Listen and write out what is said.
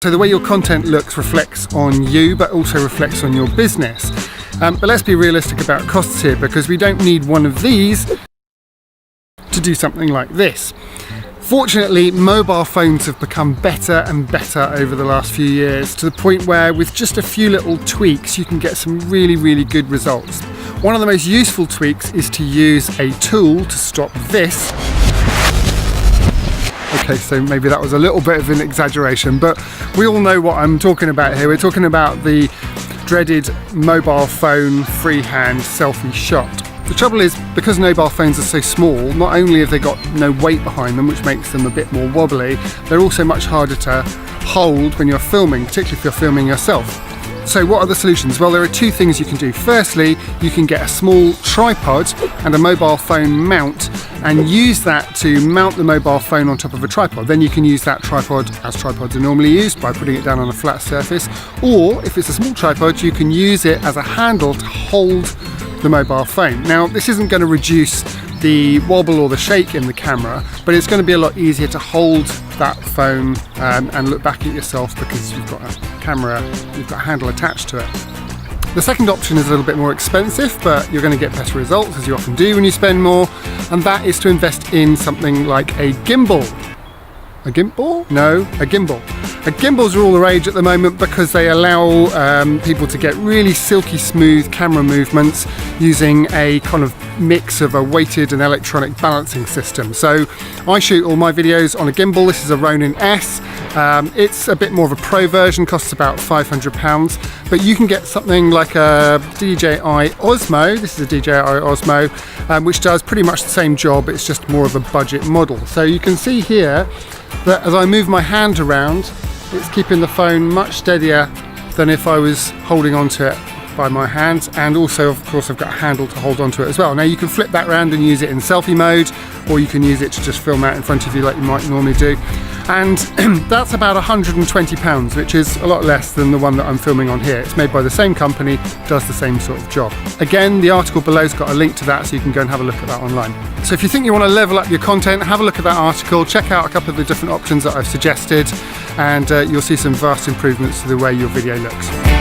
So the way your content looks reflects on you, but also reflects on your business. But let's be realistic about costs here, because we don't need one of these to do something like this. Fortunately, mobile phones have become better and better over the last few years, to the point where with just a few little tweaks you can get some really good results. One of the most useful tweaks is to use a tool to stop this. Okay, so maybe that was a little bit of an exaggeration, but we all know what I'm talking about here. We're talking about the dreaded mobile phone freehand selfie shot. The trouble is, because mobile phones are so small, not only have they got no weight behind them, which makes them a bit more wobbly, they're also much harder to hold when you're filming, particularly if you're filming yourself. So what are the solutions? Well, there are two things you can do. Firstly, you can get a small tripod and a mobile phone mount and use that to mount the mobile phone on top of a tripod. Then you can use that tripod as tripods are normally used, by putting it down on a flat surface. Or if it's a small tripod, you can use it as a handle to hold the mobile phone. Now, this isn't going to reduce the wobble or the shake in the camera, but it's going to be a lot easier to hold that phone and look back at yourself, because you've got a camera, you've got a handle attached to it. The second option is a little bit more expensive, but you're going to get better results, as you often do when you spend more, and that is to invest in something like a gimbal. A gimbal? No, a gimbal. Gimbals are all the rage at the moment because they allow people to get really silky smooth camera movements using a kind of mix of a weighted and electronic balancing system. So I shoot all my videos on a gimbal. This is a Ronin S. It's a bit more of a pro version, costs about £500, but you can get something like a DJI Osmo. This is a DJI Osmo, which does pretty much the same job. It's just more of a budget model. So you can see here that as I move my hand around, it's keeping the phone much steadier than if I was holding onto it by my hands, and also of course I've got a handle to hold onto it as well. Now you can flip that around and use it in selfie mode, or you can use it to just film out in front of you like you might normally do, and that's about £120, which is a lot less than the one that I'm filming on here. It's made by the same company, does the same sort of job. Again, the article below's got a link to that, so you can go and have a look at that online. So if you think you want to level up your content, have a look at that article, check out a couple of the different options that I've suggested, and you'll see some vast improvements to the way your video looks.